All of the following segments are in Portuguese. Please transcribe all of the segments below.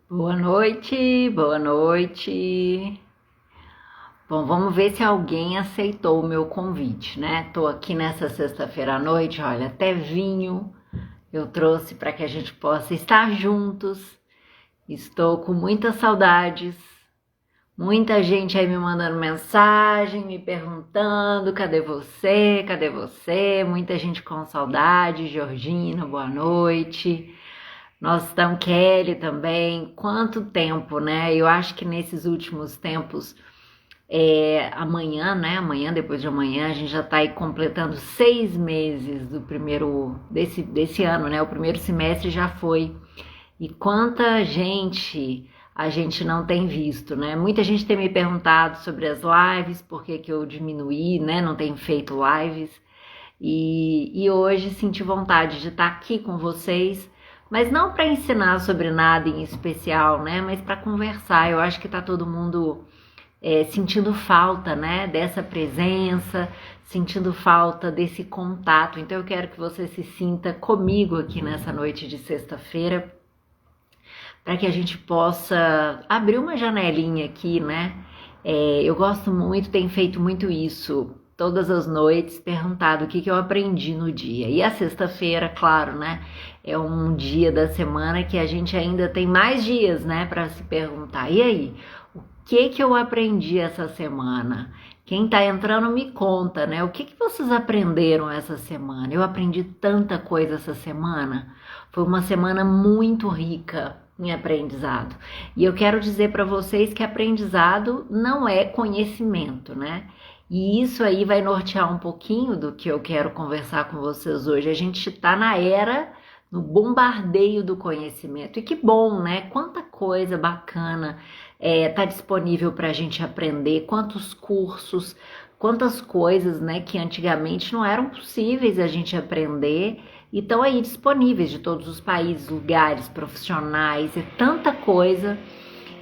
Boa noite, boa noite. Bom, vamos ver se alguém aceitou o meu convite, né? Tô aqui nessa sexta-feira à noite, olha, até vinho eu trouxe para que a gente possa estar juntos. Estou com muitas saudades, muita gente aí me mandando mensagem, me perguntando: cadê você? Cadê você? Muita gente com saudade. Georgina, boa noite. Nós estamos, Kelly também. Quanto tempo, né? Eu acho que nesses últimos tempos, amanhã, né? Amanhã, depois de amanhã, a gente já está aí completando 6 meses do desse ano, né? O primeiro semestre já foi. E quanta gente a gente não tem visto, né? Muita gente tem me perguntado sobre as lives, por que que eu diminuí, né? Não tenho feito lives. E hoje senti vontade de estar aqui com vocês, mas não para ensinar sobre nada em especial, né? Mas para conversar. Eu acho que tá todo mundo sentindo falta, né? Dessa presença, sentindo falta desse contato. Então eu quero que você se sinta comigo aqui nessa noite de sexta-feira, para que a gente possa abrir uma janelinha aqui, né? Eu gosto muito, tenho feito muito isso todas as noites, perguntado o que que eu aprendi no dia. E a sexta-feira, claro, né? É um dia da semana que a gente ainda tem mais dias, né? Para se perguntar. E aí, o que que eu aprendi essa semana? Quem tá entrando me conta, né? O que que vocês aprenderam essa semana? Eu aprendi tanta coisa essa semana. Foi uma semana muito rica em aprendizado. E eu quero dizer para vocês que aprendizado não é conhecimento, né? E isso aí vai nortear um pouquinho do que eu quero conversar com vocês hoje. A gente está na era, no bombardeio do conhecimento. E que bom, né? Quanta coisa bacana tá disponível para a gente aprender, quantos cursos, quantas coisas, né, que antigamente não eram possíveis a gente aprender e estão aí disponíveis de todos os países, lugares, profissionais, tanta coisa.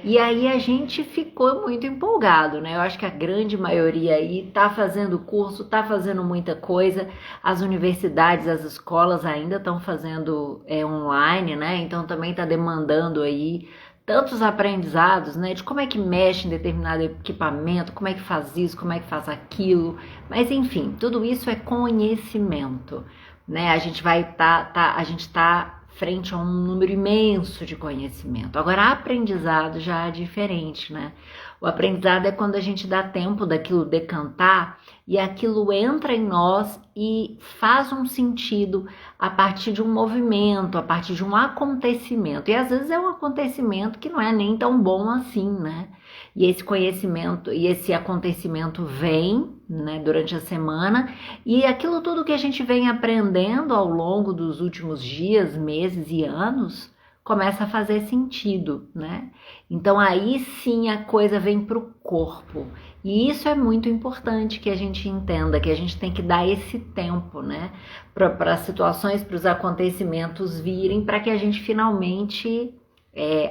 E aí a gente ficou muito empolgado, né? Eu acho que a grande maioria aí tá fazendo curso, tá fazendo muita coisa. As universidades, as escolas ainda estão fazendo online, né? Então também tá demandando aí tantos aprendizados, né? De como é que mexe em determinado equipamento, como é que faz isso, como é que faz aquilo. Mas enfim, tudo isso é conhecimento, né? A gente a gente tá frente a um número imenso de conhecimento. Agora, aprendizado já é diferente, né? O aprendizado é quando a gente dá tempo daquilo decantar e aquilo entra em nós e faz um sentido a partir de um movimento, a partir de um acontecimento. E às vezes é um acontecimento que não é nem tão bom assim, né? E esse conhecimento e esse acontecimento vem, né, durante a semana, e aquilo tudo que a gente vem aprendendo ao longo dos últimos dias, meses e anos começa a fazer sentido, né? Então aí sim a coisa vem para o corpo. E isso é muito importante que a gente entenda, que a gente tem que dar esse tempo, né? Para as situações, para os acontecimentos virem, para que a gente finalmente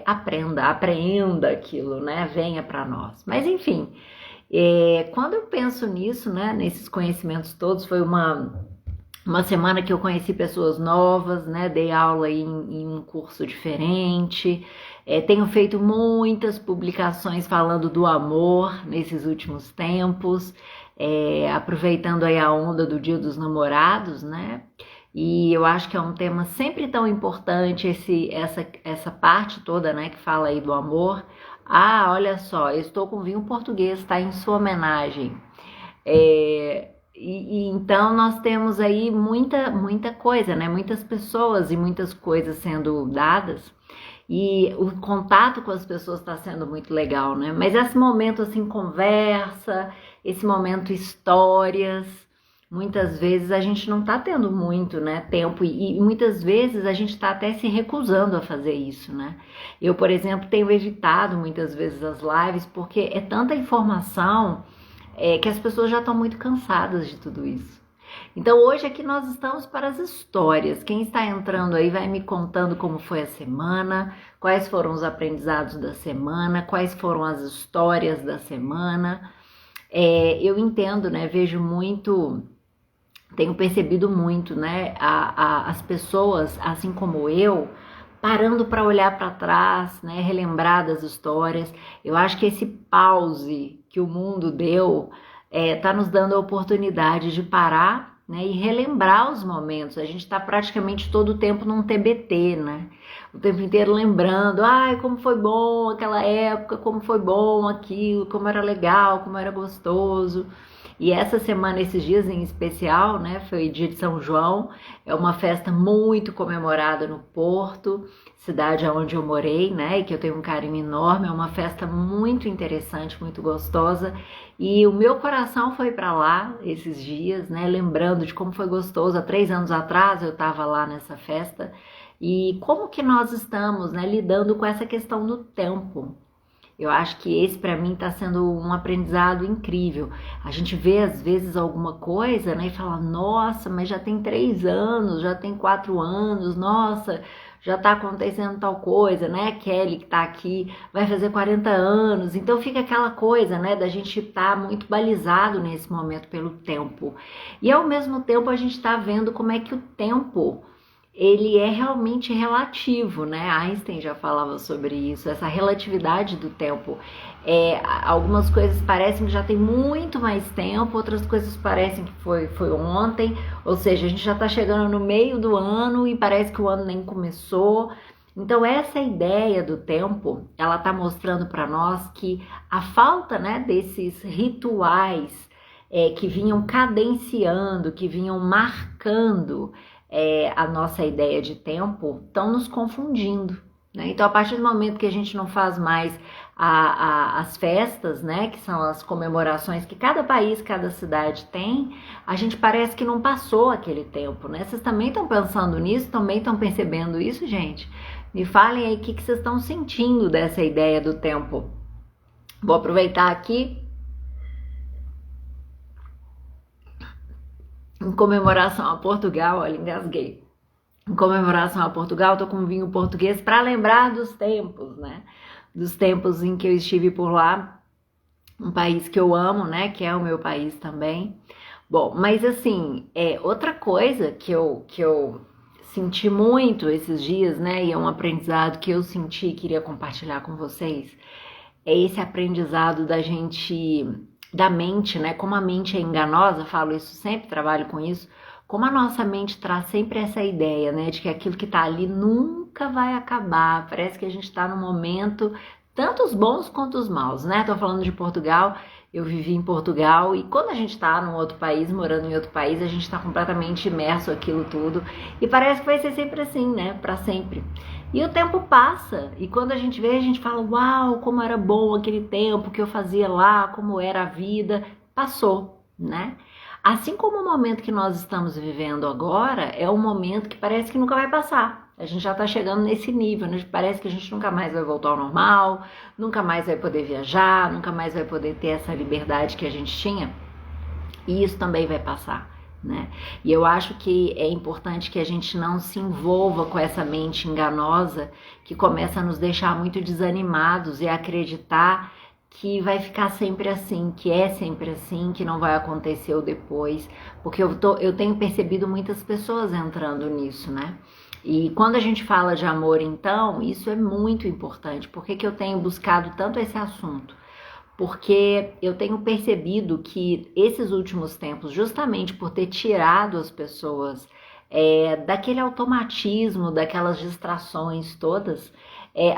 apreenda aquilo, né? Venha para nós. Mas enfim, quando eu penso nisso, né? Nesses conhecimentos todos, foi uma semana que eu conheci pessoas novas, né? Dei aula em um curso diferente. Tenho feito muitas publicações falando do amor nesses últimos tempos, aproveitando aí a onda do Dia dos Namorados, né? E eu acho que é um tema sempre tão importante, essa parte toda, né, que fala aí do amor. Ah, olha só, eu estou com vinho português, tá em sua homenagem. Então nós temos aí muita coisa, né? Muitas pessoas e muitas coisas sendo dadas e o contato com as pessoas está sendo muito legal, né? Mas esse momento assim, conversa, esse momento histórias, muitas vezes a gente não tá tendo muito, né, tempo e muitas vezes a gente tá até se recusando a fazer isso, né? Eu, por exemplo, tenho evitado muitas vezes as lives porque é tanta informação que as pessoas já estão muito cansadas de tudo isso. Então hoje aqui nós estamos para as histórias. Quem está entrando aí vai me contando como foi a semana, quais foram os aprendizados da semana, quais foram as histórias da semana. Eu entendo, né? Vejo muito, tenho percebido muito, né? As pessoas, assim como eu, parando para olhar para trás, né, relembrar das histórias. Eu acho que esse pause que o mundo deu tá nos dando a oportunidade de parar, né, e relembrar os momentos. A gente está praticamente todo o tempo num TBT, né? O tempo inteiro lembrando, ai, como foi bom aquela época, como foi bom aquilo, como era legal, como era gostoso. E essa semana, esses dias em especial, né, foi dia de São João, é uma festa muito comemorada no Porto, cidade onde eu morei, né, e que eu tenho um carinho enorme, é uma festa muito interessante, muito gostosa, e o meu coração foi para lá esses dias, né, lembrando de como foi gostoso. Há 3 anos atrás eu estava lá nessa festa, e como que nós estamos, né, lidando com essa questão do tempo. Eu acho que esse para mim está sendo um aprendizado incrível. A gente vê às vezes alguma coisa, né, e fala, nossa, mas já tem 3 anos, já tem 4 anos, nossa, já está acontecendo tal coisa, né? Kelly que está aqui vai fazer 40 anos, então fica aquela coisa, né, da gente estar muito balizado nesse momento pelo tempo. E ao mesmo tempo a gente está vendo como é que o tempo ele é realmente relativo, né? Einstein já falava sobre isso, essa relatividade do tempo. Algumas coisas parecem que já tem muito mais tempo, outras coisas parecem que foi ontem, ou seja, a gente já está chegando no meio do ano e parece que o ano nem começou. Então essa ideia do tempo, ela está mostrando para nós que a falta, né, desses rituais que vinham cadenciando, que vinham marcando a nossa ideia de tempo, estão nos confundindo, né? Então, a partir do momento que a gente não faz mais as festas, né, que são as comemorações que cada país, cada cidade tem, a gente parece que não passou aquele tempo, né? Vocês também estão pensando nisso? Também estão percebendo isso, gente? Me falem aí o que vocês estão sentindo dessa ideia do tempo. Vou aproveitar aqui em comemoração a Portugal, olha, engasguei. Em comemoração a Portugal, tô com um vinho português para lembrar dos tempos, né? Dos tempos em que eu estive por lá, um país que eu amo, né? Que é o meu país também. Bom, mas assim, outra coisa que eu senti muito esses dias, né? E é um aprendizado que eu senti e queria compartilhar com vocês, é esse aprendizado da mente, né? Como a mente é enganosa, falo isso sempre, trabalho com isso, como a nossa mente traz sempre essa ideia, né? De que aquilo que tá ali nunca vai acabar, parece que a gente tá num momento, tanto os bons quanto os maus, né? Tô falando de Portugal, eu vivi em Portugal e quando a gente tá num outro país, morando em outro país, a gente tá completamente imerso aquilo tudo e parece que vai ser sempre assim, né? Pra sempre. E o tempo passa, e quando a gente vê, a gente fala, uau, como era bom aquele tempo que eu fazia lá, como era a vida, passou, né? Assim como o momento que nós estamos vivendo agora, é um momento que parece que nunca vai passar. A gente já tá chegando nesse nível, né? Parece que a gente nunca mais vai voltar ao normal, nunca mais vai poder viajar, nunca mais vai poder ter essa liberdade que a gente tinha, e isso também vai passar. Né? E eu acho que é importante que a gente não se envolva com essa mente enganosa que começa a nos deixar muito desanimados e acreditar que vai ficar sempre assim, que é sempre assim, que não vai acontecer o depois, porque eu tenho percebido muitas pessoas entrando nisso, né? E quando a gente fala de amor, então, isso é muito importante. Por que eu tenho buscado tanto esse assunto? Porque eu tenho percebido que esses últimos tempos, justamente por ter tirado as pessoas daquele automatismo, daquelas distrações todas,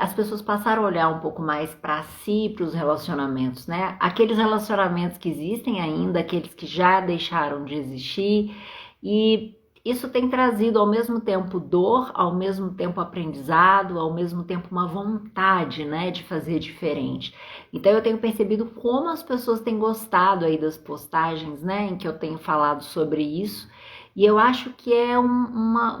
as pessoas passaram a olhar um pouco mais para si, para os relacionamentos, né? Aqueles relacionamentos que existem ainda, aqueles que já deixaram de existir, e isso tem trazido ao mesmo tempo dor, ao mesmo tempo aprendizado, ao mesmo tempo uma vontade, né, de fazer diferente. Então eu tenho percebido como as pessoas têm gostado aí das postagens, né, em que eu tenho falado sobre isso. E eu acho que é um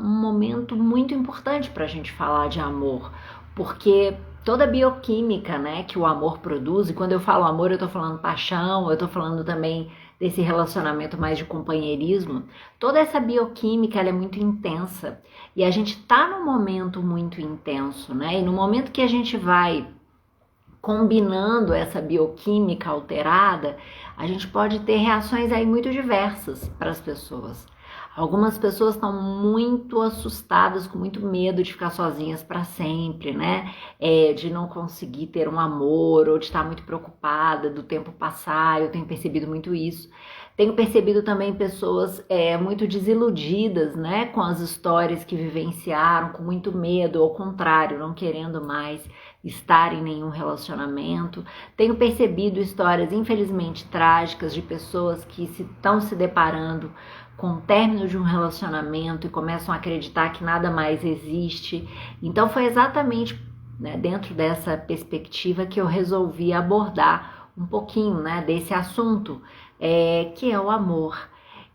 momento muito importante para a gente falar de amor, porque toda a bioquímica, né, que o amor produz, e quando eu falo amor eu tô falando paixão, eu tô falando também desse relacionamento mais de companheirismo, toda essa bioquímica ela é muito intensa e a gente tá num momento muito intenso, né? E no momento que a gente vai combinando essa bioquímica alterada, a gente pode ter reações aí muito diversas para as pessoas. Algumas pessoas estão muito assustadas, com muito medo de ficar sozinhas para sempre, né? De não conseguir ter um amor, ou de estar muito preocupada do tempo passar. Eu tenho percebido muito isso. Tenho percebido também pessoas muito desiludidas, né? Com as histórias que vivenciaram, com muito medo, ao contrário, não querendo mais estar em nenhum relacionamento. Tenho percebido histórias, infelizmente, trágicas de pessoas que estão se deparando com o término de um relacionamento e começam a acreditar que nada mais existe. Então foi exatamente, né, dentro dessa perspectiva que eu resolvi abordar um pouquinho, né, desse assunto, que é o amor.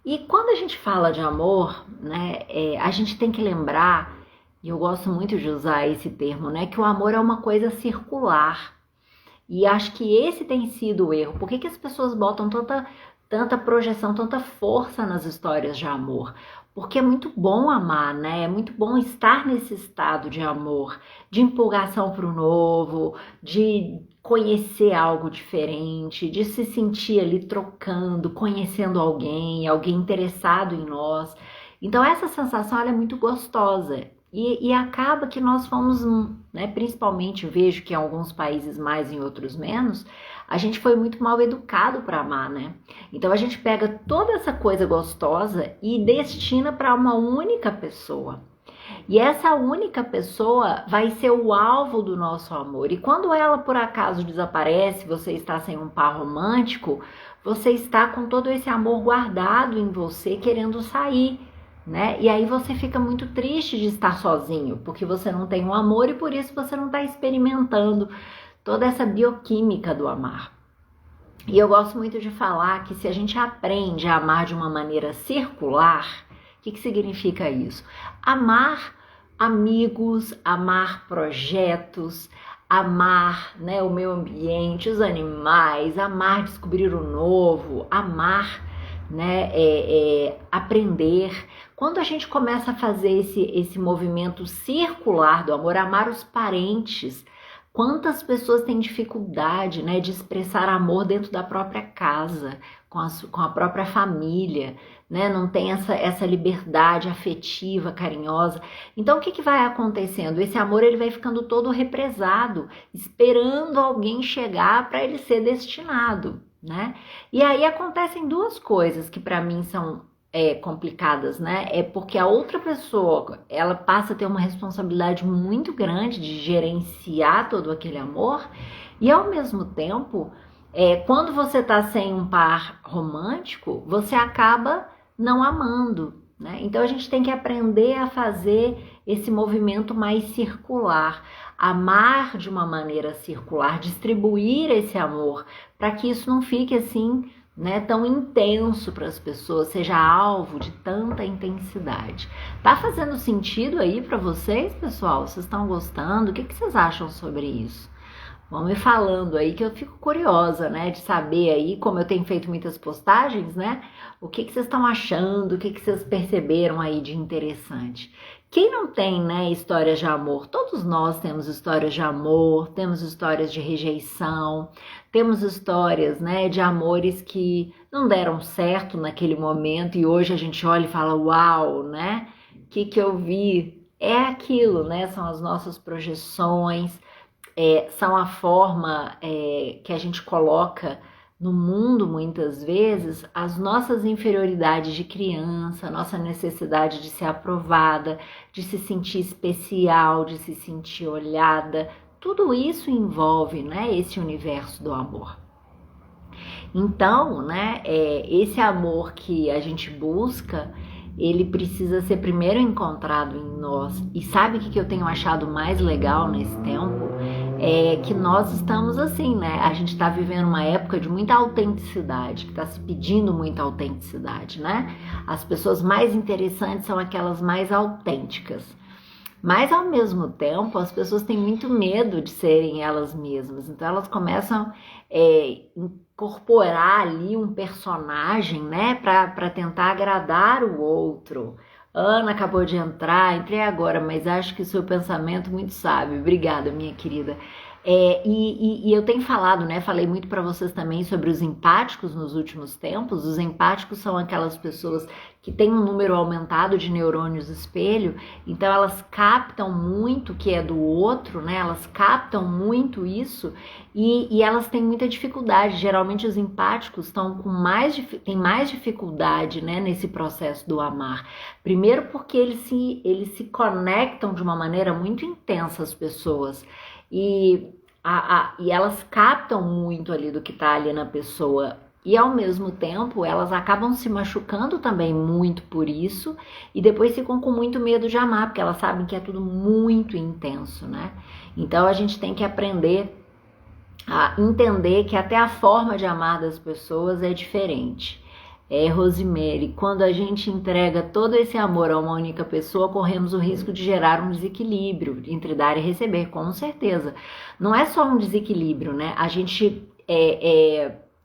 E quando a gente fala de amor, né, a gente tem que lembrar, e eu gosto muito de usar esse termo, né, que o amor é uma coisa circular. E acho que esse tem sido o erro. Por que as pessoas botam tanta projeção, tanta força nas histórias de amor? Porque é muito bom amar, né? É muito bom estar nesse estado de amor, de empolgação para o novo, de conhecer algo diferente, de se sentir ali trocando, conhecendo alguém interessado em nós. Então essa sensação ela é muito gostosa. E acaba que nós fomos, né, principalmente vejo que em alguns países mais, em outros menos, a gente foi muito mal educado para amar, né? Então a gente pega toda essa coisa gostosa e destina para uma única pessoa. E essa única pessoa vai ser o alvo do nosso amor. E quando ela por acaso desaparece, você está sem um par romântico, você está com todo esse amor guardado em você, querendo sair, né? E aí você fica muito triste de estar sozinho, porque você não tem um amor e por isso você não está experimentando toda essa bioquímica do amar. E eu gosto muito de falar que se a gente aprende a amar de uma maneira circular, o que significa isso? Amar amigos, amar projetos, amar, né, o meio ambiente, os animais, amar descobrir o novo, amar, né, aprender. Quando a gente começa a fazer esse movimento circular do amor, amar os parentes, quantas pessoas têm dificuldade, né, de expressar amor dentro da própria casa, com a própria família, né? Não tem essa liberdade afetiva, carinhosa. Então o que vai acontecendo? Esse amor ele vai ficando todo represado, esperando alguém chegar para ele ser destinado, né? E aí acontecem duas coisas que para mim são complicadas, né? É porque a outra pessoa, ela passa a ter uma responsabilidade muito grande de gerenciar todo aquele amor e ao mesmo tempo, quando você tá sem um par romântico, você acaba não amando, né? Então a gente tem que aprender a fazer esse movimento mais circular, amar de uma maneira circular, distribuir esse amor, para que isso não fique assim, né, tão intenso para as pessoas, seja alvo de tanta intensidade. Tá fazendo sentido aí para vocês, pessoal? Vocês estão gostando? O que vocês acham sobre isso? Vão me falando aí que eu fico curiosa, né, de saber aí, como eu tenho feito muitas postagens, né, o que vocês estão achando, o que vocês perceberam aí de interessante. Quem não tem, né, histórias de amor? Todos nós temos histórias de amor, temos histórias de rejeição, temos histórias, né, de amores que não deram certo naquele momento e hoje a gente olha e fala, uau, né, que eu vi? É aquilo, né, são as nossas projeções, são a forma que a gente coloca no mundo muitas vezes as nossas inferioridades de criança, a nossa necessidade de ser aprovada, de se sentir especial, de se sentir olhada, tudo isso envolve, né, esse universo do amor. Então, né, esse amor que a gente busca, ele precisa ser primeiro encontrado em nós. E sabe o que eu tenho achado mais legal nesse tempo? É que nós estamos assim, né? A gente está vivendo uma época de muita autenticidade, que está se pedindo muita autenticidade, né? As pessoas mais interessantes são aquelas mais autênticas. Mas ao mesmo tempo, as pessoas têm muito medo de serem elas mesmas. Então elas começam incorporar ali um personagem, né, para tentar agradar o outro. Ana acabou de entrar, entrei agora, mas acho que o seu pensamento muito sábio. Obrigada, minha querida. E eu tenho falado, né, falei muito para vocês também sobre os empáticos nos últimos tempos. Os empáticos são aquelas pessoas que tem um número aumentado de neurônios espelho, então elas captam muito o que é do outro, né? Elas captam muito isso e elas têm muita dificuldade. Geralmente os empáticos estão têm mais dificuldade, né, nesse processo do amar. Primeiro porque eles se conectam de uma maneira muito intensa às pessoas e elas captam muito ali do que está ali na pessoa. E ao mesmo tempo elas acabam se machucando também muito por isso e depois ficam com muito medo de amar, porque elas sabem que é tudo muito intenso, né? Então a gente tem que aprender a entender que até a forma de amar das pessoas é diferente. Rosemary, quando a gente entrega todo esse amor a uma única pessoa, corremos o risco de gerar um desequilíbrio entre dar e receber, com certeza. Não é só um desequilíbrio, né? A gente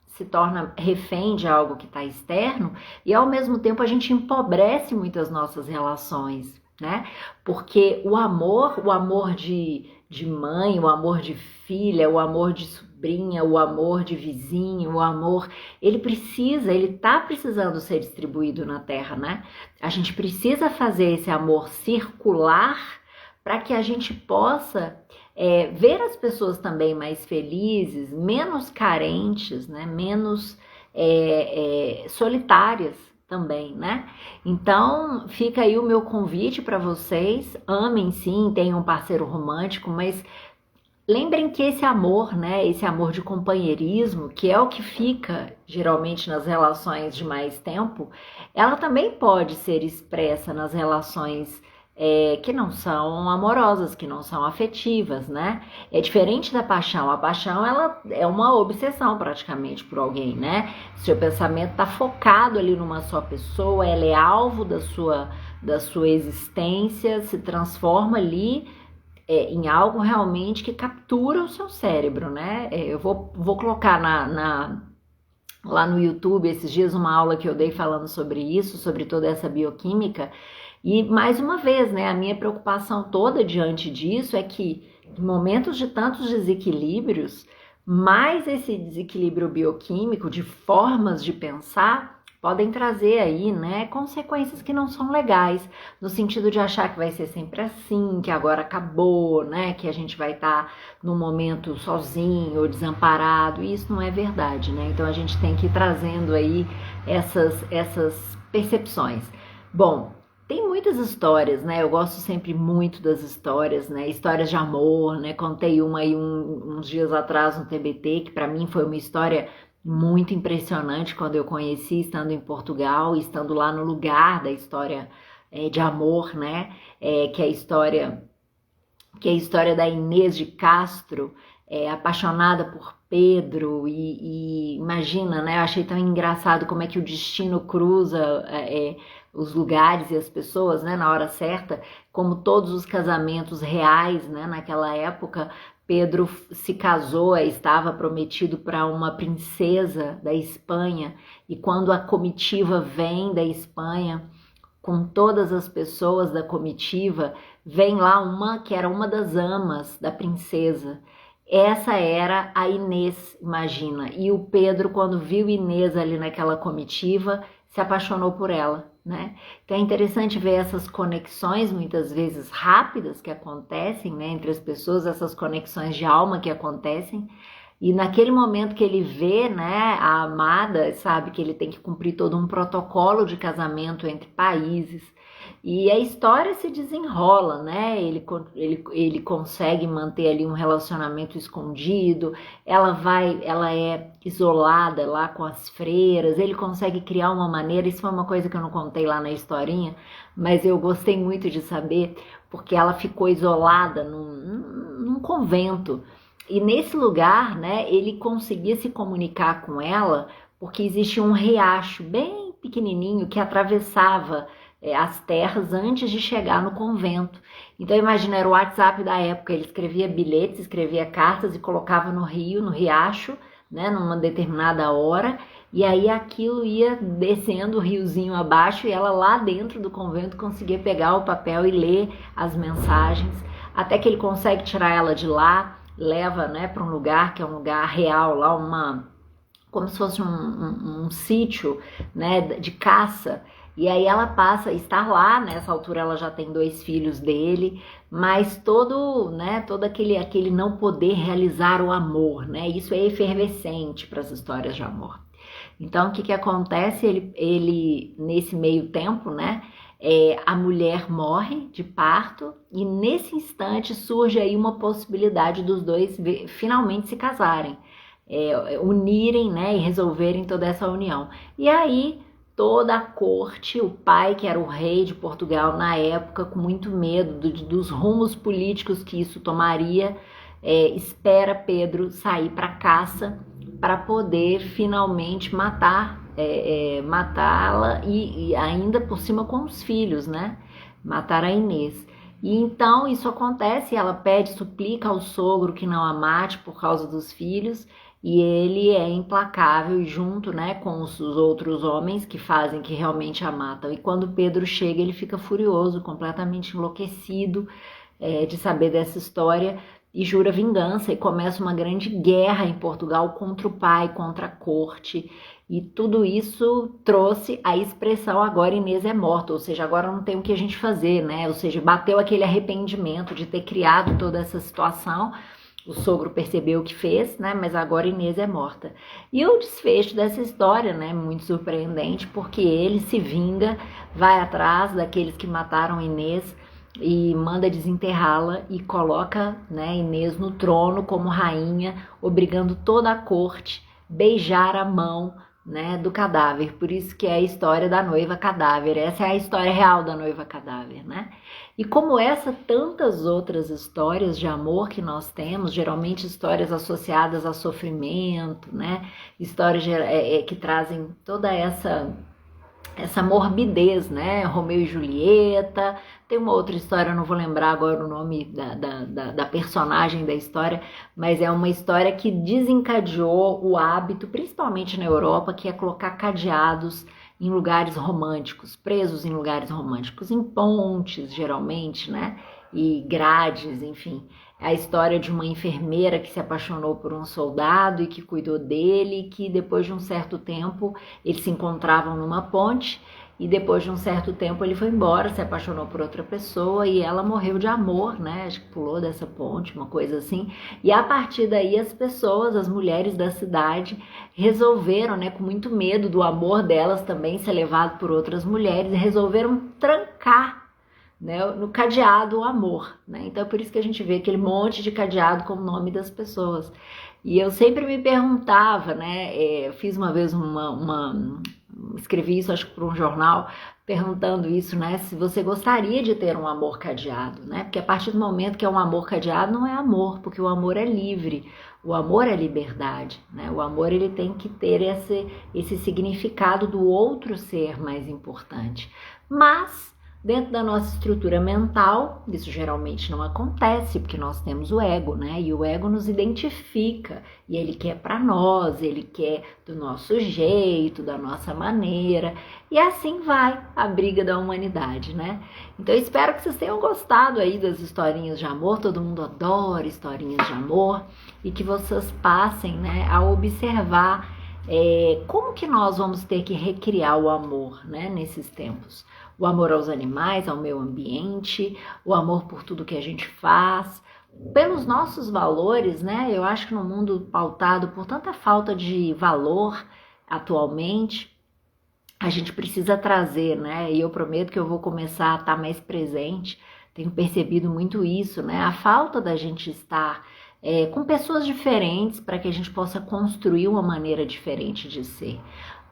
se torna refém de algo que está externo e ao mesmo tempo a gente empobrece muitas nossas relações, né? Porque o amor de mãe, o amor de filha, o amor de sobrinha, o amor de vizinho, o amor, ele tá precisando ser distribuído na Terra, né? A gente precisa fazer esse amor circular para que a gente possa ver as pessoas também mais felizes, menos carentes, né? Menos solitárias também, né? Então fica aí o meu convite para vocês, amem sim, tenham um parceiro romântico, mas lembrem que esse amor, né? Esse amor de companheirismo, que é o que fica geralmente nas relações de mais tempo, ela também pode ser expressa nas relações que não são amorosas, que não são afetivas, né? É diferente da paixão. A paixão, ela é uma obsessão praticamente por alguém, né? Seu pensamento está focado ali numa só pessoa, ela é alvo da sua existência, se transforma ali em algo realmente que captura o seu cérebro, né? Eu vou colocar lá no YouTube esses dias uma aula que eu dei falando sobre isso, sobre toda essa bioquímica. E mais uma vez, né, a minha preocupação toda diante disso é que em momentos de tantos desequilíbrios, mais esse desequilíbrio bioquímico de formas de pensar podem trazer aí, né, consequências que não são legais, no sentido de achar que vai ser sempre assim, que agora acabou, né, que a gente vai estar num momento sozinho ou desamparado, e isso não é verdade, né? Então a gente tem que ir trazendo aí essas percepções. Bom, tem muitas histórias, né? Eu gosto sempre muito das histórias, né? Histórias de amor, né? Contei uma aí uns dias atrás no TBT, que para mim foi uma história muito impressionante quando eu conheci, estando em Portugal, estando lá no lugar da história de amor, né? Que é a história da Inês de Castro, apaixonada por Pedro e imagina, né? Eu achei tão engraçado como é que o destino cruza os lugares e as pessoas, né, na hora certa, como todos os casamentos reais, né, naquela época, Pedro se casou, estava prometido para uma princesa da Espanha, e quando a comitiva vem da Espanha, com todas as pessoas da comitiva, vem lá uma que era uma das amas da princesa. Essa era a Inês, imagina. E o Pedro, quando viu Inês ali naquela comitiva, se apaixonou por ela, né? Então é interessante ver essas conexões, muitas vezes rápidas, que acontecem, né, entre as pessoas, essas conexões de alma que acontecem. E naquele momento que ele vê, né, a amada, sabe que ele tem que cumprir todo um protocolo de casamento entre países. E a história se desenrola, né? Ele consegue manter ali um relacionamento escondido, ela é isolada lá com as freiras, ele consegue criar uma maneira, isso foi uma coisa que eu não contei lá na historinha, mas eu gostei muito de saber, porque ela ficou isolada num convento. E nesse lugar, né, ele conseguia se comunicar com ela, porque existia um riacho bem pequenininho que atravessava as terras antes de chegar no convento. Então imagina, era o WhatsApp da época, ele escrevia bilhetes, escrevia cartas e colocava no rio, no riacho, né, numa determinada hora, e aí aquilo ia descendo o riozinho abaixo e ela lá dentro do convento conseguia pegar o papel e ler as mensagens, até que ele consegue tirar ela de lá, leva, né, para um lugar que é um lugar real, lá como se fosse um sítio, né, de caça. E aí ela passa a estar lá, nessa altura ela já tem 2 filhos dele, mas todo aquele não poder realizar o amor, né? Isso é efervescente para as histórias de amor. Então, o que acontece? Ele nesse meio tempo, né? A mulher morre de parto e nesse instante surge aí uma possibilidade dos dois finalmente se casarem, unirem, né? E resolverem toda essa união. E aí toda a corte, o pai, que era o rei de Portugal na época, com muito medo dos rumos políticos que isso tomaria, espera Pedro sair para caça para poder finalmente matá-la e ainda por cima com os filhos, né? Matar a Inês. E então isso acontece, ela pede, suplica ao sogro que não a mate por causa dos filhos, e ele é implacável junto, né, com os outros homens que fazem, que realmente a matam. E quando Pedro chega, ele fica furioso, completamente enlouquecido de saber dessa história, e jura vingança, e começa uma grande guerra em Portugal contra o pai, contra a corte, e tudo isso trouxe a expressão agora Inês é morta, ou seja, agora não tem o que a gente fazer, né? Ou seja, bateu aquele arrependimento de ter criado toda essa situação. O sogro percebeu o que fez, né? Mas agora Inês é morta. E o desfecho dessa história, né? Muito surpreendente, porque ele se vinga, vai atrás daqueles que mataram Inês e manda desenterrá-la e coloca, né, Inês no trono como rainha, obrigando toda a corte a beijar a mão, né, do cadáver. Por isso que é a história da noiva cadáver. Essa é a história real da noiva cadáver, né? E como essa, tantas outras histórias de amor que nós temos, geralmente histórias associadas a sofrimento, né? Histórias que trazem toda essa morbidez, né? Romeu e Julieta. Tem uma outra história, eu não vou lembrar agora o nome da personagem da história, mas é uma história que desencadeou o hábito, principalmente na Europa, que é colocar cadeados em lugares românticos, presos em lugares românticos, em pontes, geralmente, né? E grades, enfim. É a história de uma enfermeira que se apaixonou por um soldado e que cuidou dele, que depois de um certo tempo eles se encontravam numa ponte e depois de um certo tempo ele foi embora, se apaixonou por outra pessoa e ela morreu de amor, né? Acho que pulou dessa ponte, uma coisa assim. E a partir daí as pessoas, as mulheres da cidade resolveram, né, com muito medo do amor delas também ser levado por outras mulheres, resolveram trancar, né, no cadeado o amor, né? Então é por isso que a gente vê aquele monte de cadeado com o nome das pessoas. E eu sempre me perguntava, né? Fiz uma vez escrevi isso, acho que para um jornal, perguntando isso, né? Se você gostaria de ter um amor cadeado, né? Porque a partir do momento que é um amor cadeado, não é amor, porque o amor é livre, o amor é liberdade, né? O amor, ele tem que ter esse significado do outro ser mais importante. Mas dentro da nossa estrutura mental, isso geralmente não acontece, porque nós temos o ego, né? E o ego nos identifica, e ele quer para nós, ele quer do nosso jeito, da nossa maneira, e assim vai a briga da humanidade, né? Então eu espero que vocês tenham gostado aí das historinhas de amor, todo mundo adora historinhas de amor, e que vocês passem, né, a observar como que nós vamos ter que recriar o amor, né, nesses tempos. O amor aos animais, ao meio ambiente, o amor por tudo que a gente faz, pelos nossos valores, né? Eu acho que no mundo pautado por tanta falta de valor atualmente, a gente precisa trazer, né? E eu prometo que eu vou começar a estar mais presente, tenho percebido muito isso, né? A falta da gente estar com pessoas diferentes para que a gente possa construir uma maneira diferente de ser.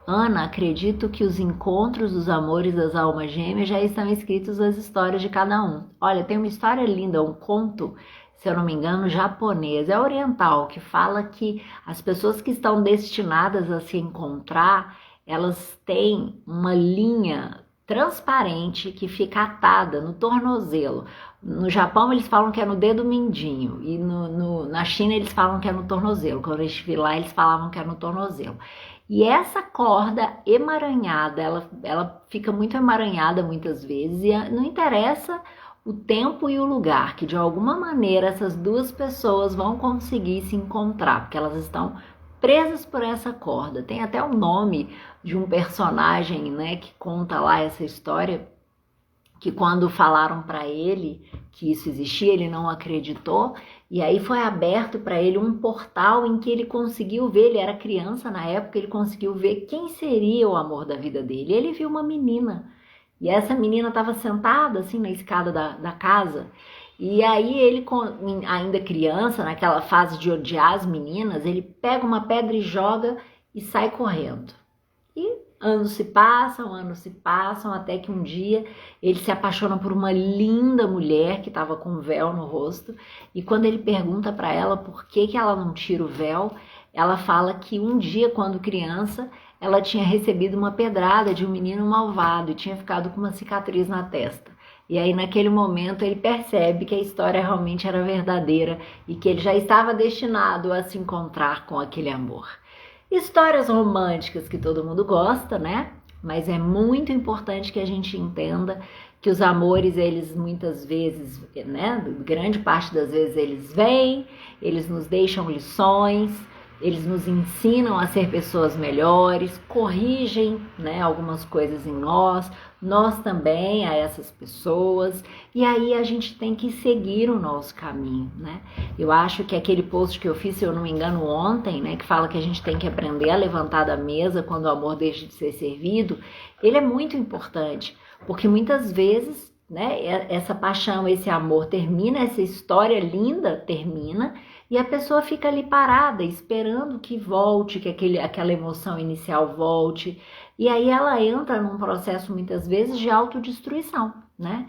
Ana, acredito que os encontros dos amores das almas gêmeas já estão escritos nas histórias de cada um. Olha, tem uma história linda, um conto, se eu não me engano, japonês, é oriental, que fala que as pessoas que estão destinadas a se encontrar, elas têm uma linha transparente que fica atada no tornozelo. No Japão eles falam que é no dedo mindinho e na China eles falam que é no tornozelo. Quando eu estive lá eles falavam que é no tornozelo. E essa corda emaranhada, ela fica muito emaranhada muitas vezes e não interessa o tempo e o lugar, que de alguma maneira essas duas pessoas vão conseguir se encontrar, porque elas estão presas por essa corda. Tem até o nome de um personagem, né, que conta lá essa história, que quando falaram para ele que isso existia, ele não acreditou, e aí foi aberto para ele um portal em que ele conseguiu ver, ele era criança na época, ele conseguiu ver quem seria o amor da vida dele. Ele viu uma menina, e essa menina estava sentada assim na escada da casa, e aí ele, ainda criança, naquela fase de odiar as meninas, ele pega uma pedra e joga e sai correndo. E anos se passam, até que um dia ele se apaixona por uma linda mulher que estava com um véu no rosto, e quando ele pergunta para ela por que ela não tira o véu, ela fala que um dia, quando criança, ela tinha recebido uma pedrada de um menino malvado e tinha ficado com uma cicatriz na testa. E aí naquele momento ele percebe que a história realmente era verdadeira e que ele já estava destinado a se encontrar com aquele amor. Histórias românticas que todo mundo gosta, né? Mas é muito importante que a gente entenda que os amores, eles muitas vezes, né? Grande parte das vezes eles vêm, eles nos deixam lições, eles nos ensinam a ser pessoas melhores, corrigem, né, algumas coisas em nós também a essas pessoas, e aí a gente tem que seguir o nosso caminho, né? Eu acho que aquele post que eu fiz, se eu não me engano, ontem, né, que fala que a gente tem que aprender a levantar da mesa quando o amor deixa de ser servido, ele é muito importante, porque muitas vezes, né, essa paixão, esse amor termina, essa história linda termina, e a pessoa fica ali parada, esperando que volte, que aquela emoção inicial volte. E aí ela entra num processo, muitas vezes, de autodestruição, né?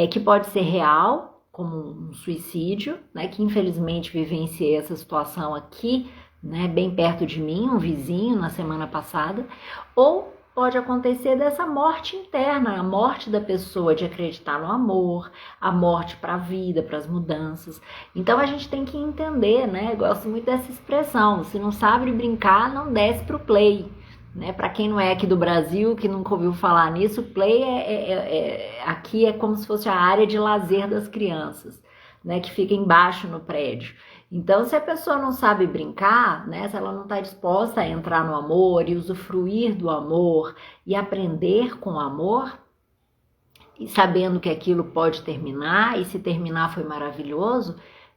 Que pode ser real, como um suicídio, né? Que infelizmente vivenciei essa situação aqui, né? Bem perto de mim, um vizinho, na semana passada. Ou pode acontecer dessa morte interna, a morte da pessoa de acreditar no amor, a morte para a vida, para as mudanças. Então a gente tem que entender, né? Eu gosto muito dessa expressão, se não sabe brincar, não desce pro play. Né? Para quem não é aqui do Brasil, que nunca ouviu falar nisso, play aqui é como se fosse a área de lazer das crianças, né? Que fica embaixo no prédio. Então, se a pessoa não sabe brincar, né, se ela não está disposta a entrar no amor e usufruir do amor e aprender com o amor, e sabendo que aquilo pode terminar, e se terminar foi maravilhoso,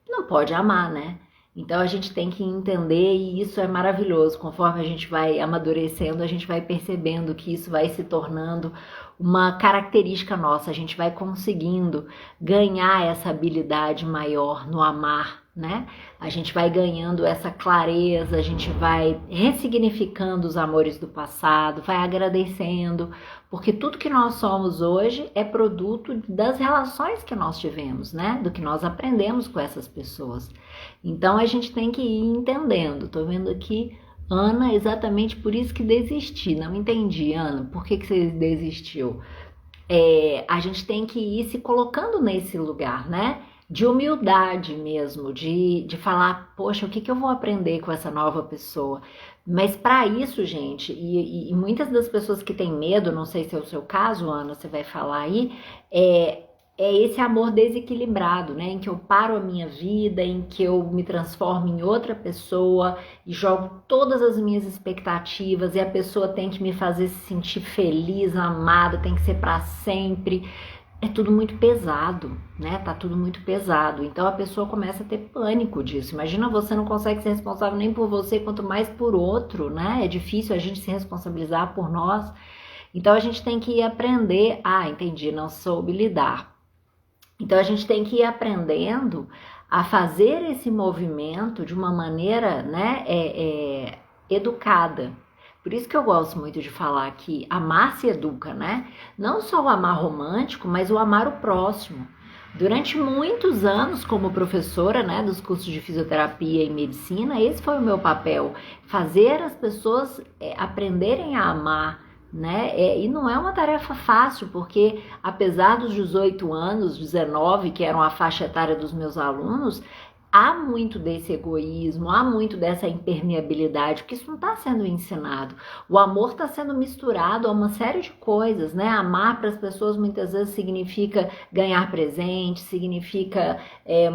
não pode amar, né? Então a gente tem que entender, e isso é maravilhoso, conforme a gente vai amadurecendo, a gente vai percebendo que isso vai se tornando uma característica nossa, a gente vai conseguindo ganhar essa habilidade maior no amar, né? A gente vai ganhando essa clareza, a gente vai ressignificando os amores do passado, vai agradecendo, porque tudo que nós somos hoje é produto das relações que nós tivemos, né? Do que nós aprendemos com essas pessoas. Então a gente tem que ir entendendo. Tô vendo aqui, Ana, exatamente por isso que desisti. Não entendi, Ana, por que você desistiu? A gente tem que ir se colocando nesse lugar, né? De humildade mesmo, de falar, poxa, o que eu vou aprender com essa nova pessoa? Mas para isso, gente, e muitas das pessoas que têm medo, não sei se é o seu caso, Ana, você vai falar aí, é esse amor desequilibrado, né? Em que eu paro a minha vida, em que eu me transformo em outra pessoa e jogo todas as minhas expectativas e a pessoa tem que me fazer se sentir feliz, amada, tem que ser para sempre. É tudo muito pesado, né? Tá tudo muito pesado. Então a pessoa começa a ter pânico disso. Imagina, você não consegue ser responsável nem por você, quanto mais por outro, né? É difícil a gente se responsabilizar por nós. Então a gente tem que ir aprender. Ah, entendi, não soube lidar. Então a gente tem que ir aprendendo a fazer esse movimento de uma maneira, né, educada. Por isso que eu gosto muito de falar que amar se educa, né? Não só o amar romântico, mas o amar o próximo. Durante muitos anos, como professora, né, dos cursos de fisioterapia e medicina, esse foi o meu papel, fazer as pessoas aprenderem a amar, né? E não é uma tarefa fácil, porque apesar dos 18 anos, 19, que eram a faixa etária dos meus alunos, há muito desse egoísmo, há muito dessa impermeabilidade, porque isso não está sendo ensinado. O amor está sendo misturado a uma série de coisas, né? Amar para as pessoas muitas vezes significa ganhar presente, significa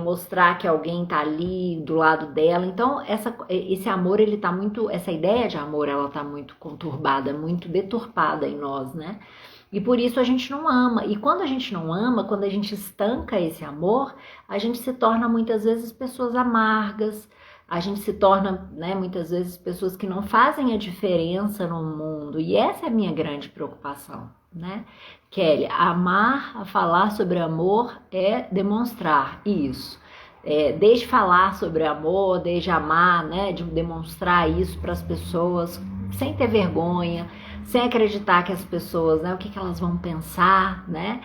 mostrar que alguém está ali do lado dela. Então, esse amor, ele tá muito, essa ideia de amor, ela tá muito conturbada, muito deturpada em nós, né? E por isso a gente não ama. E quando a gente não ama, quando a gente estanca esse amor, a gente se torna muitas vezes pessoas amargas, a gente se torna, né, muitas vezes pessoas que não fazem a diferença no mundo. E essa é a minha grande preocupação, né? Kelly, amar, a falar sobre amor é demonstrar isso. Desde falar sobre amor, desde amar, né, de demonstrar isso para as pessoas sem ter vergonha, sem acreditar que as pessoas, né, o que elas vão pensar, né?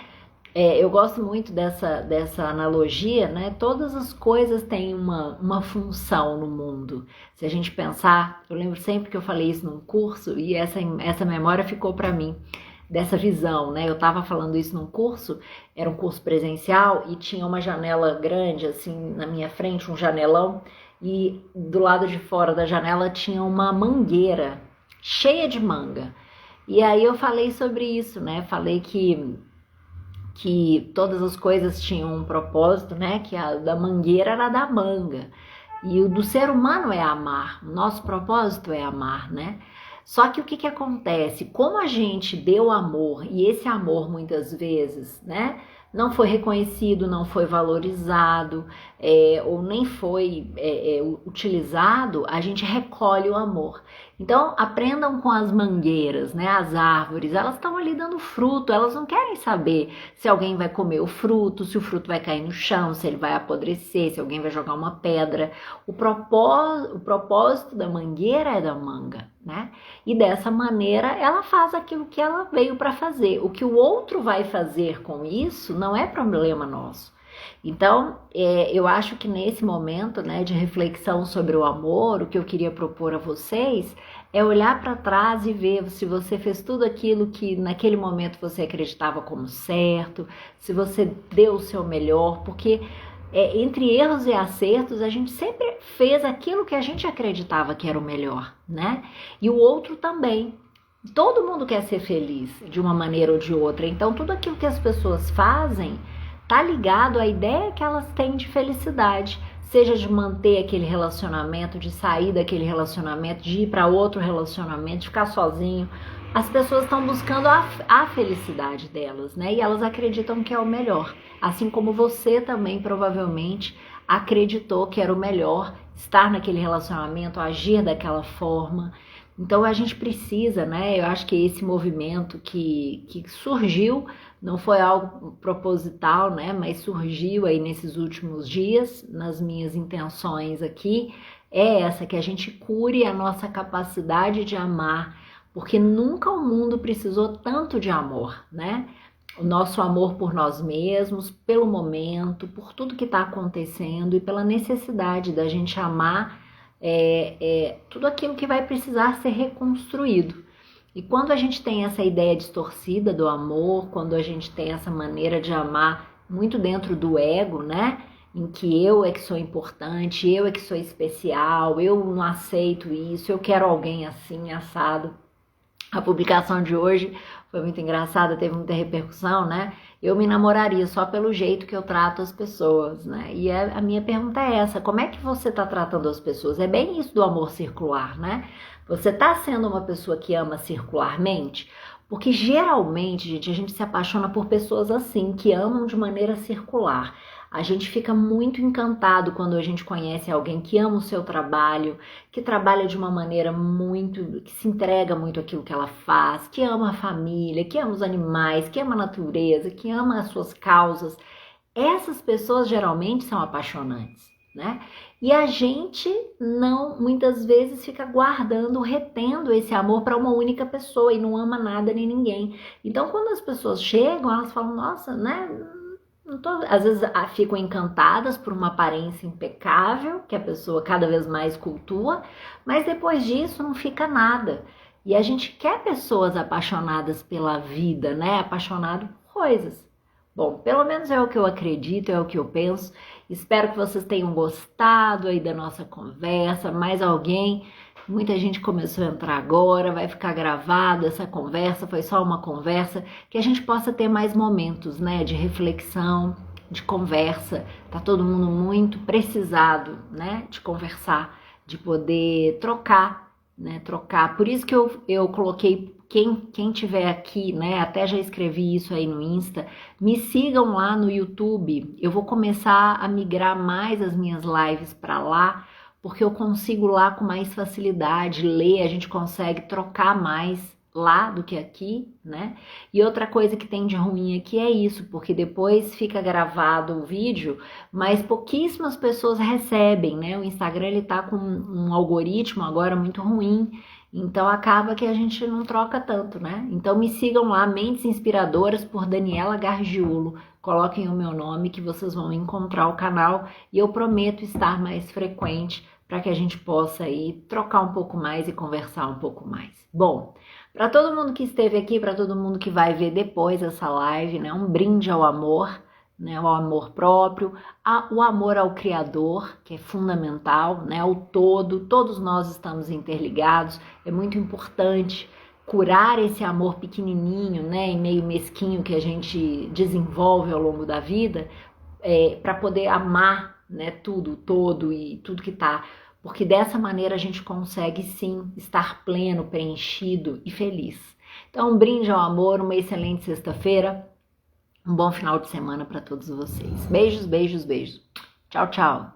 Eu gosto muito dessa analogia, né? Todas as coisas têm uma função no mundo. Se a gente pensar, eu lembro sempre que eu falei isso num curso e essa memória ficou para mim, dessa visão, né? Eu estava falando isso num curso, era um curso presencial e tinha uma janela grande, assim, na minha frente, um janelão, e do lado de fora da janela tinha uma mangueira cheia de manga. E aí eu falei sobre isso, né? Falei que todas as coisas tinham um propósito, né? Que a da mangueira era da manga. E o do ser humano é amar. O nosso propósito é amar, né? Só que o que acontece? Como a gente deu amor, e esse amor muitas vezes, né? Não foi reconhecido, não foi valorizado, ou nem foi utilizado, a gente recolhe o amor. Então, aprendam com as mangueiras, né? As árvores, elas estão ali dando fruto, elas não querem saber se alguém vai comer o fruto, se o fruto vai cair no chão, se ele vai apodrecer, se alguém vai jogar uma pedra. O propósito da mangueira é da manga, né? E dessa maneira ela faz aquilo que ela veio para fazer. O que o outro vai fazer com isso não é problema nosso. Então, eu acho que nesse momento, né, de reflexão sobre o amor, o que eu queria propor a vocês é olhar para trás e ver se você fez tudo aquilo que naquele momento você acreditava como certo, se você deu o seu melhor, porque entre erros e acertos a gente sempre fez aquilo que a gente acreditava que era o melhor, né? E o outro também. Todo mundo quer ser feliz de uma maneira ou de outra, então tudo aquilo que as pessoas fazem tá ligado à ideia que elas têm de felicidade, seja de manter aquele relacionamento, de sair daquele relacionamento, de ir para outro relacionamento, de ficar sozinho. As pessoas estão buscando a felicidade delas, né? E elas acreditam que é o melhor. Assim como você também provavelmente acreditou que era o melhor estar naquele relacionamento, agir daquela forma. Então a gente precisa, né? Eu acho que esse movimento que surgiu não foi algo proposital, né? Mas surgiu aí nesses últimos dias, nas minhas intenções aqui, é essa, que a gente cure a nossa capacidade de amar, porque nunca o mundo precisou tanto de amor, né? O nosso amor por nós mesmos, pelo momento, por tudo que está acontecendo e pela necessidade da gente amar tudo aquilo que vai precisar ser reconstruído. E quando a gente tem essa ideia distorcida do amor, quando a gente tem essa maneira de amar muito dentro do ego, né? Em que eu é que sou importante, eu é que sou especial, eu não aceito isso, eu quero alguém assim, assado. A publicação de hoje foi muito engraçada, teve muita repercussão, né? Eu me namoraria só pelo jeito que eu trato as pessoas, né? E a minha pergunta é essa: como é que você está tratando as pessoas? É bem isso do amor circular, né? Você está sendo uma pessoa que ama circularmente? Porque geralmente, gente, a gente se apaixona por pessoas assim, que amam de maneira circular. A gente fica muito encantado quando a gente conhece alguém que ama o seu trabalho, que trabalha de uma maneira muito, que se entrega muito àquilo que ela faz, que ama a família, que ama os animais, que ama a natureza, que ama as suas causas. Essas pessoas geralmente são apaixonantes, né? E a gente não, muitas vezes, fica guardando, retendo esse amor para uma única pessoa e não ama nada nem ninguém. Então, quando as pessoas chegam, elas falam, nossa, né? Às vezes ficam encantadas por uma aparência impecável, que a pessoa cada vez mais cultua, mas depois disso não fica nada. E a gente quer pessoas apaixonadas pela vida, né? Apaixonado por coisas. Bom, pelo menos é o que eu acredito, é o que eu penso. Espero que vocês tenham gostado aí da nossa conversa. Mais alguém? Muita gente começou a entrar agora, vai ficar gravado essa conversa, foi só uma conversa, que a gente possa ter mais momentos, né, de reflexão, de conversa. Tá todo mundo muito precisado, né, de conversar, de poder trocar, né, trocar. Por isso que eu coloquei quem tiver aqui, né, até já escrevi isso aí no Insta, me sigam lá no YouTube. Eu vou começar a migrar mais as minhas lives para lá, porque eu consigo lá com mais facilidade ler, a gente consegue trocar mais lá do que aqui, né? E outra coisa que tem de ruim aqui é isso, porque depois fica gravado o vídeo, mas pouquíssimas pessoas recebem, né? O Instagram ele tá com um algoritmo agora muito ruim, então acaba que a gente não troca tanto, né? Então me sigam lá, Mentes Inspiradoras por Daniela Gargiulo. Coloquem o meu nome que vocês vão encontrar o canal e eu prometo estar mais frequente para que a gente possa aí trocar um pouco mais e conversar um pouco mais. Bom, para todo mundo que esteve aqui, para todo mundo que vai ver depois essa live, né? Um brinde ao amor, né? Ao amor próprio, o amor ao Criador, que é fundamental, né? Ao todo, todos nós estamos interligados, é muito importante curar esse amor pequenininho, né? E meio mesquinho que a gente desenvolve ao longo da vida, para poder amar, né, tudo, todo e tudo que tá, porque dessa maneira a gente consegue sim estar pleno, preenchido e feliz. Então, um brinde ao amor, uma excelente sexta-feira, um bom final de semana para todos vocês. Beijos, beijos, beijos. Tchau, tchau.